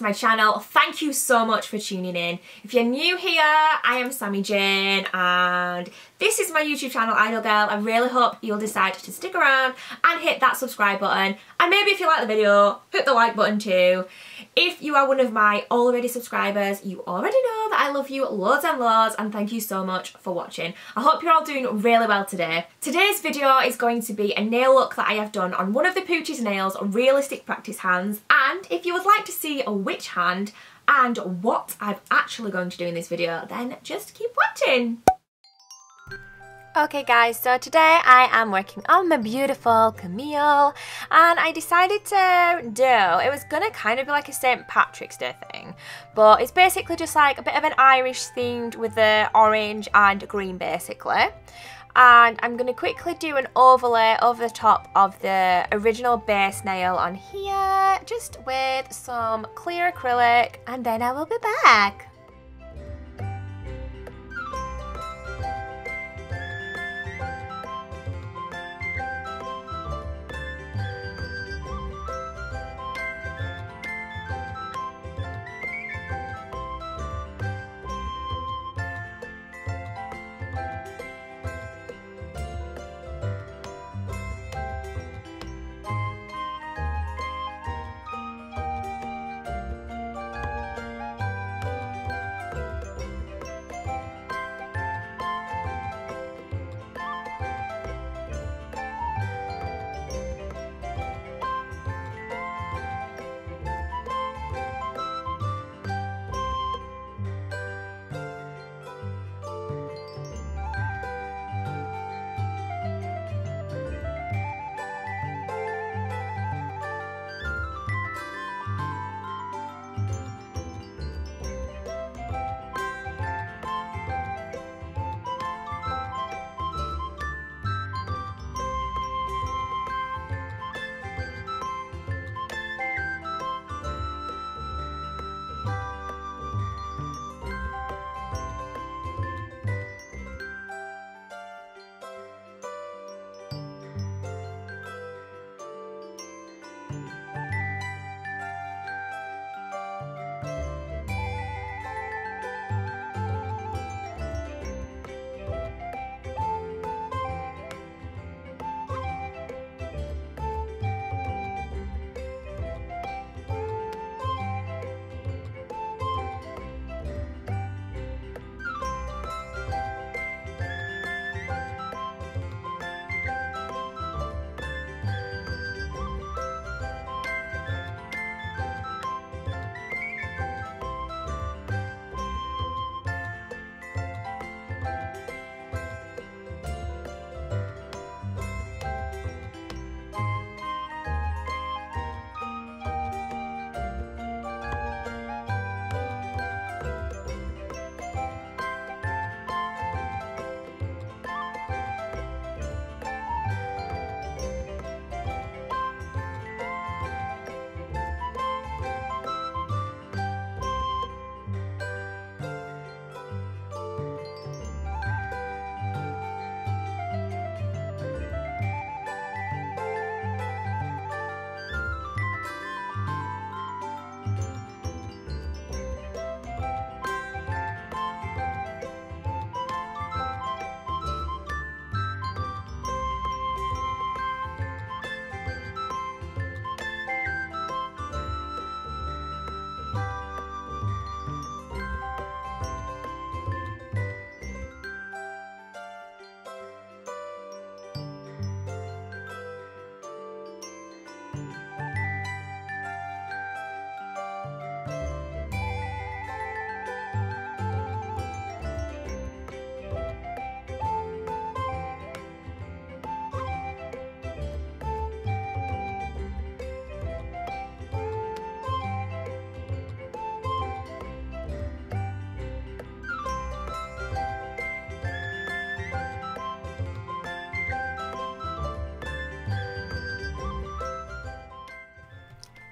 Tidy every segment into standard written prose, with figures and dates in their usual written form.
to my channel. Thank you so much for tuning in. If you're new here, I am Sammy Jayne and this is my YouTube channel, IdleGirl. I really hope you'll decide to stick around and hit that subscribe button, and maybe if you like the video, hit the like button too. If you are one of my already subscribers, you already know that I love you loads and loads, and thank you so much for watching. I hope you're all doing really well today. Today's video is going to be a nail look that I have done on one of the Poochie's Nails realistic practice hands, and if you would like to see which hand and what I'm actually going to do in this video, then just keep watching. Okay guys, so today I am working on my beautiful Camille, and I decided to do, it was gonna kind of be like a St. Patrick's Day thing, but it's basically just like a bit of an Irish themed with the orange and green basically. And I'm going to quickly do an overlay over the top of the original base nail on here, just with some clear acrylic, and then I will be back.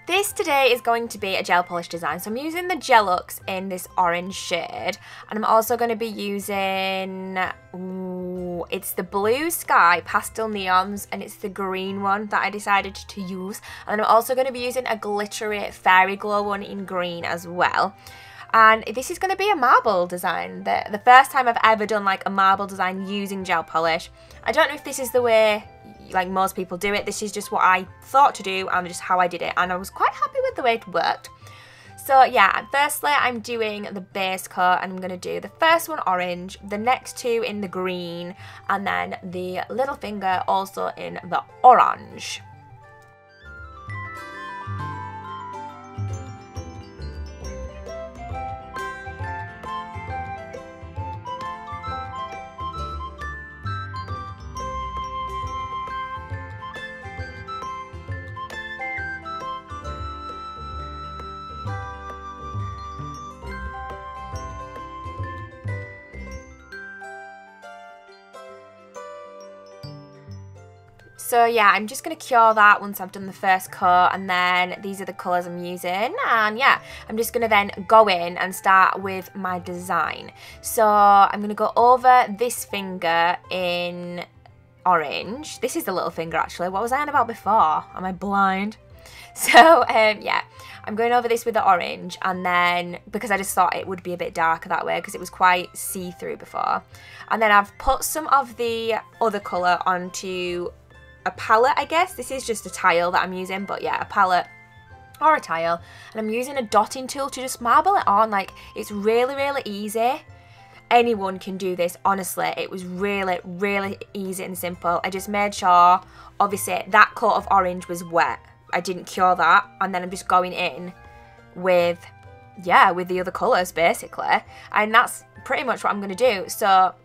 This today is going to be a gel polish design, so I'm using the Gelux in this orange shade, and I'm also going to be using it's the Blue Sky Pastel Neons, and it's the green one that I decided to use. And I'm also going to be using a glittery Fairy Glow one in green as well. And this is going to be a marble design. The first time I've ever done like a marble design using gel polish. I don't know if this is the way like most people do it. This is just what I thought to do and just how I did it. And I was quite happy with the way it worked. So yeah, firstly I'm doing the base coat, and I'm going to do the first one orange, the next two in the green, and then the little finger also in the orange. So yeah, I'm just going to cure that once I've done the first coat, and then these are the colours I'm using. And yeah, I'm just going to then go in and start with my design. So I'm going to go over this finger in orange. This is the little finger actually. What was I on about before? Am I blind? So yeah, I'm going over this with the orange, and then because I just thought it would be a bit darker that way because it was quite see-through before. And then I've put some of the other colour onto a palette, I guess. This is just a tile that I'm using, but yeah, a palette or a tile. And I'm using a dotting tool to just marble it on. Like, it's really, really easy. Anyone can do this, honestly. It was really, really easy and simple. I just made sure, obviously, that coat of orange was wet. I didn't cure that. And then I'm just going in with, yeah, with the other colours, basically. And that's pretty much what I'm going to do. So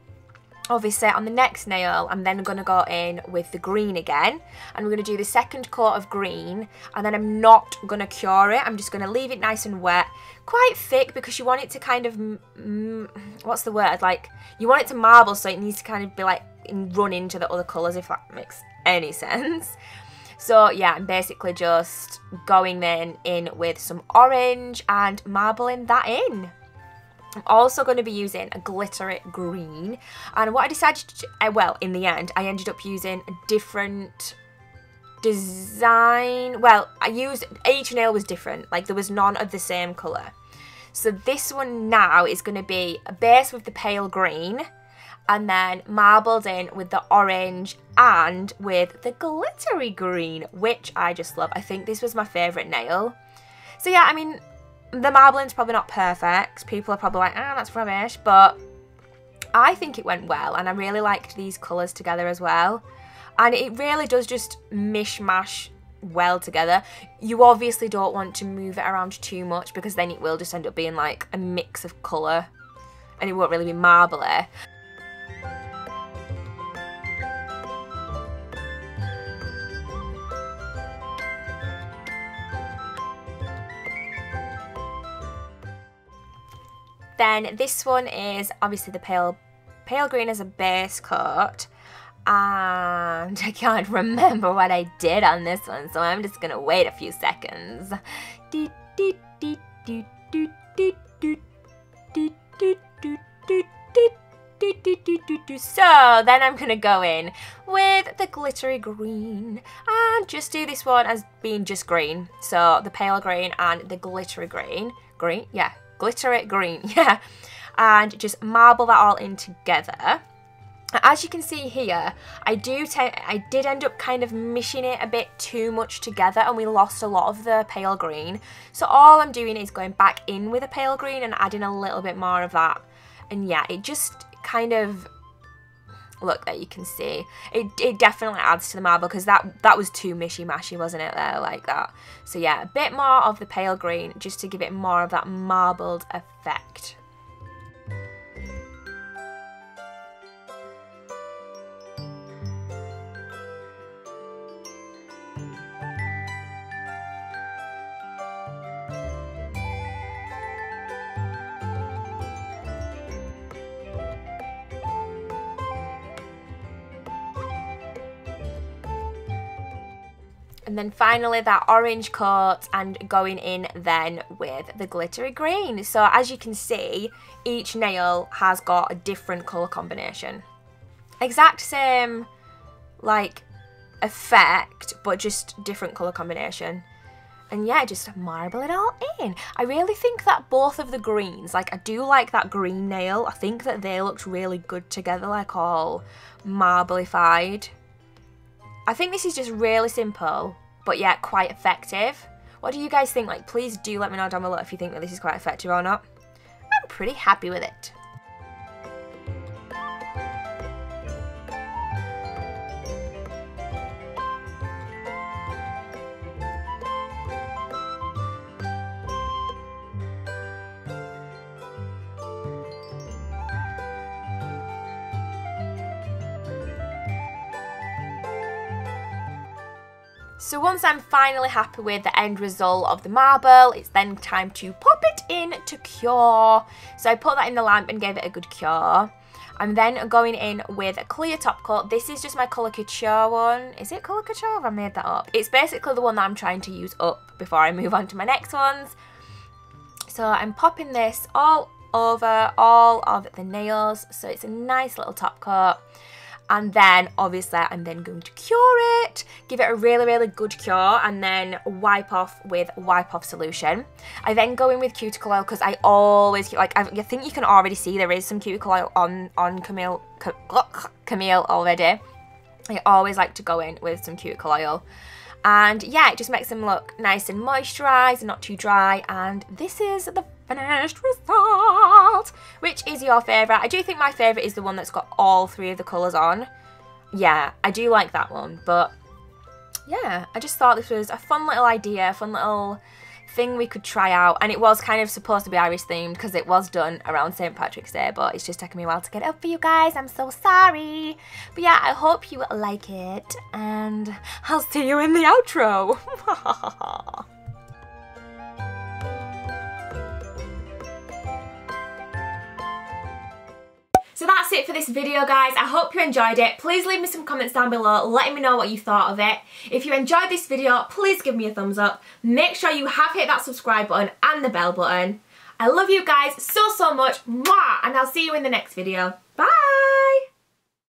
obviously on the next nail I'm then going to go in with the green again, and we're going to do the second coat of green, and then I'm not going to cure it. I'm just going to leave it nice and wet, quite thick, because you want it to kind of what's the word, like you want it to marble, so it needs to kind of be like run into the other colours, if that makes any sense. So yeah, I'm basically just going then in with some orange and marbling that in. I'm also going to be using a glittery green, and what I decided to do, well, in the end, I ended up using a different design. Well, I used, each nail was different, like there was none of the same colour. So this one now is going to be a base with the pale green, and then marbled in with the orange and with the glittery green, which I just love. I think this was my favourite nail. So yeah, I mean, the marbling's probably not perfect. People are probably like, ah, that's rubbish. But I think it went well, and I really liked these colours together as well. And it really does just mishmash well together. You obviously don't want to move it around too much, because then it will just end up being like a mix of colour, and it won't really be marbly. Then this one is obviously the pale green as a base coat, and I can't remember what I did on this one, so I'm just gonna wait a few seconds. So then I'm gonna go in with the glittery green and just do this one as being just green. So the pale green and the glittery green, yeah. Glittery green, yeah, and just marble that all in together. As you can see here, I did end up kind of mishing it a bit too much together, and we lost a lot of the pale green. So all I'm doing is going back in with a pale green and adding a little bit more of that. And yeah, it just kind of, look, there you can see it definitely adds to the marble, because that was too mishy-mashy, wasn't it, there, like that. So yeah, a bit more of the pale green just to give it more of that marbled effect. And then finally that orange coat, and going in then with the glittery green. So as you can see, each nail has got a different colour combination. exact same like effect, but just different colour combination. And yeah, just marble it all in. I really think that both of the greens, like I do like that green nail. I think that they looked really good together, like all marbleified. I think this is just really simple, but yeah, quite effective. What do you guys think? Like, please do let me know down below if you think that this is quite effective or not. I'm pretty happy with it. So once I'm finally happy with the end result of the marble, it's then time to pop it in to cure. So I put that in the lamp and gave it a good cure. I'm then going in with a clear top coat. This is just my Colour Couture one. Is it Colour Couture or have I made that up? It's basically the one that I'm trying to use up before I move on to my next ones. So I'm popping this all over all of the nails. So it's a nice little top coat. And then obviously I'm then going to cure it, give it a really, really good cure, and then wipe off with wipe off solution. I then go in with cuticle oil because I always, like, I think you can already see there is some cuticle oil on Camille already. I always like to go in with some cuticle oil. And yeah, it just makes them look nice and moisturised and not too dry. And this is the finished result. Which is your favourite? I do think my favourite is the one that's got all three of the colours on. Yeah, I do like that one. But yeah, I just thought this was a fun little idea, a fun little thing we could try out. And it was kind of supposed to be Irish themed because it was done around St. Patrick's Day, but it's just taken me a while to get it up for you guys. I'm so sorry. But yeah, I hope you like it, and I'll see you in the outro. So that's it for this video, guys. I hope you enjoyed it. Please leave me some comments down below letting me know what you thought of it. If you enjoyed this video, please give me a thumbs up. Make sure you have hit that subscribe button and the bell button. I love you guys so, so much. Mwah! And I'll see you in the next video. Bye!